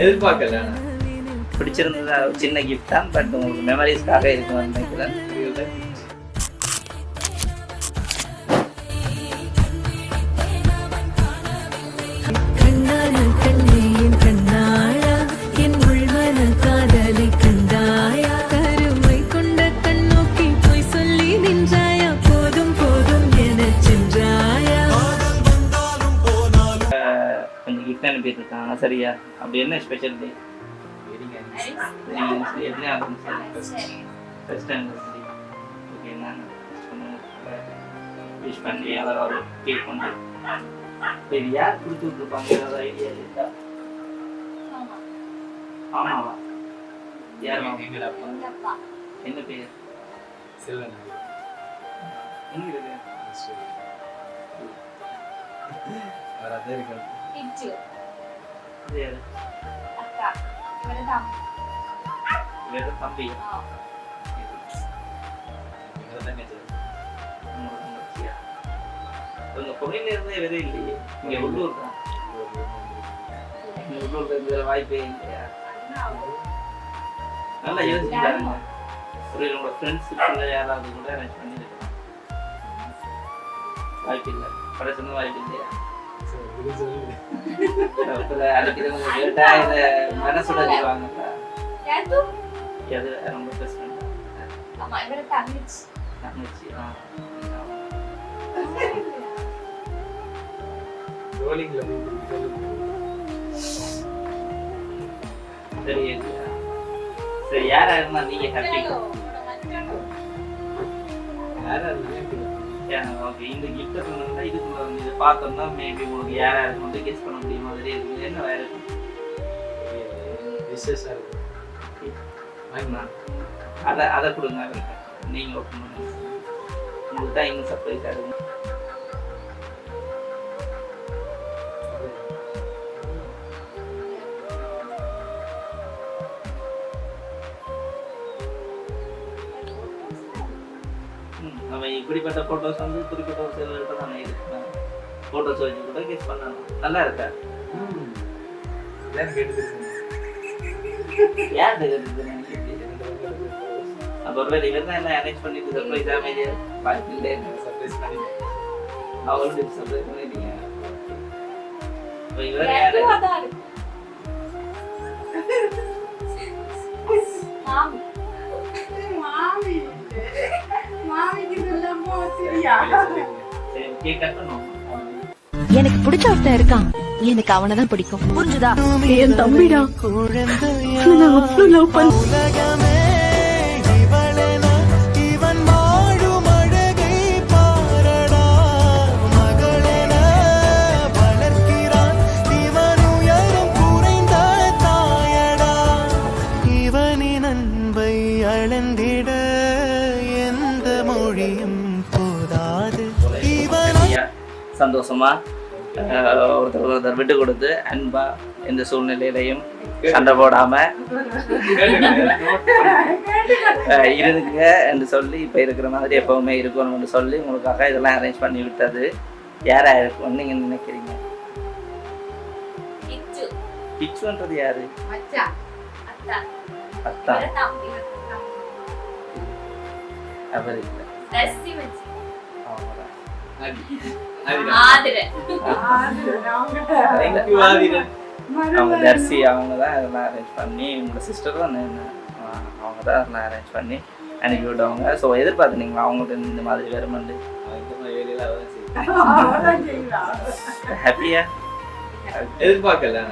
எதிர்பார்க்கல. பிடிச்சிருந்ததா சின்ன கிஃப்ட் தான், பட் உங்களுக்கு மெமரிஸ்க்காக இருக்கும்னு நினைக்கிறேன். கொஞ்சம் கிஃப்ட் அனுப்பிட்டு இருக்காங்க. சரியா? அப்படி என்ன ஸ்பெஷல் டே? ஓகே, நான் விஷ் பண்ணி அதை ஒரு கேக் கொண்டு சரி யார் கொடுத்து விட்டுருப்பாங்க? ஏதாவது ஐடியா இருக்கா? ஆமாவா? யார் எங்கள் அப்பா. என்ன பேர்? செல்வன். எங்க இருக்கு? தம்பி உங்க பொண்ணில இருந்தே வெறும் இல்லையே, இங்க உள்ளூர் தான். உள்ளூர்ல இருக்கிற வாய்ப்பே இல்லையா? நல்லா யோசிச்சு பாருங்க. ஒரு உங்களோட ஃப்ரெண்ட்ஸுக்குள்ள யாராவது கூட அரேஞ்ச் பண்ணிருக்கலாம். வாய்ப்பு இல்லை, படச்சுன்னு வாய்ப்பு இல்லையா? அடிக்கிறவங்க கேட்டா இதை மனசுட செய்வாங்கல்ல. அது ரொம்ப பிரச்சனை. தங்கச்சி சரி சரி, யாரா இருந்தா நீங்க ஹாப்பி? ஓகே, இந்த கிஃப்ட் பண்ணா இதுக்குள்ள வந்து இதை பார்த்தோம்னா மேபி உங்களுக்கு யாரா இருக்கும் வந்து கெஸ் பண்ண முடியும் மாதிரி இருக்குது. என்ன வேற இருக்கு? விசேஷம் இருக்கு. அதை கொடுங்க, நீங்க ஓப்பன் பண்ணுங்க. உங்களுக்கு தான் இன்னும் சர்ப்ரைஸ் ஆகும். நம்ம இப்படிப்பட்ட ஃபோட்டோஸ் வந்து குறிப்பிட்ட ஒரு சிலர்கிட்ட தானே இருக்கு. ஃபோட்டோஸ் வச்சு கூட கெஸ் பண்ணலாம். நல்லா இருக்கா? யார் கேட்டுருக்கு? அப்போ ஒருவேளை இவர் தான் என்ன அரேஞ்ச் பண்ணிட்டு சர்ப்ரைஸ் ஆமேஜ் பார்த்துட்டே சர்ப்ரைஸ் பண்ணி அவங்களுக்கு சர்ப்ரைஸ் பண்ணிட்டீங்க. இவர் யாரு? மாமி எனக்கு பிடிச்ச ஒருத்தன் இருக்கான், எனக்கு அவனதான் பிடிக்கும். புரிஞ்சுதா? என் தம்பிடா. நான் அவ்வளவு லவ் பண்ண. சந்தோஷமா ஒருத்தர் விட்டு கொடுத்து அன்பா எந்த சூழ்நிலையிலையும் சண்டை போடாம இருங்க என்று சொல்லி இப்ப இருக்கிற மாதிரி எப்பவுமே இருக்கணும்னு சொல்லி உங்களுக்காக இதெல்லாம் அரேஞ்ச் பண்ணி விட்டது யாரா இருக்கும் நீங்க நினைக்கிறீங்க? கிச்சுன்றது யாரு? அத்தா. அவர் இல்லை. அவங்க தர்சி அவங்க தான் இதெல்லாம் அரேஞ்ச் பண்ணி, உங்களோட சிஸ்டர் தான் அவங்க தான் அதெல்லாம் அரேஞ்ச் பண்ணி அனுப்பி விடுவாங்க. ஸோ எதிர்பார்த்துனீங்களா அவங்களுக்கு இந்த மாதிரி வருமாண்டு? ஹாப்பியா? எதிர்பார்க்கல.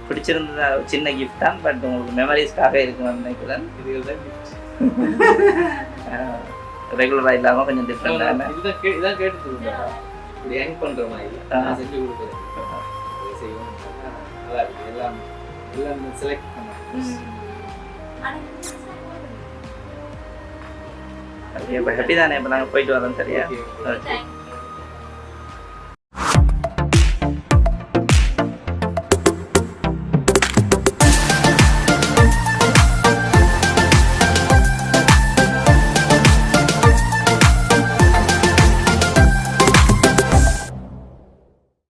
பிடிச்சிருந்ததா சின்ன கிஃப்ட் தான், பட் உங்களுக்கு மெமரிஸ்க்காக இருக்குன்னு நினைக்கிறேன். ரெகுலராக இல்லாமல் கொஞ்சம் டிஃப்ரெண்டான இதான் கேட்டு இப்படி ஹேங் பண்ணுற மாதிரி செஞ்சு கொடுக்குறேன். செய்வோம், நல்லா இருக்கு. எல்லாம் செலக்ட் பண்ணேன். ஹாப்பி தானே? இப்போ நாங்கள் போயிட்டு வரோம். சரியா? ஓகே.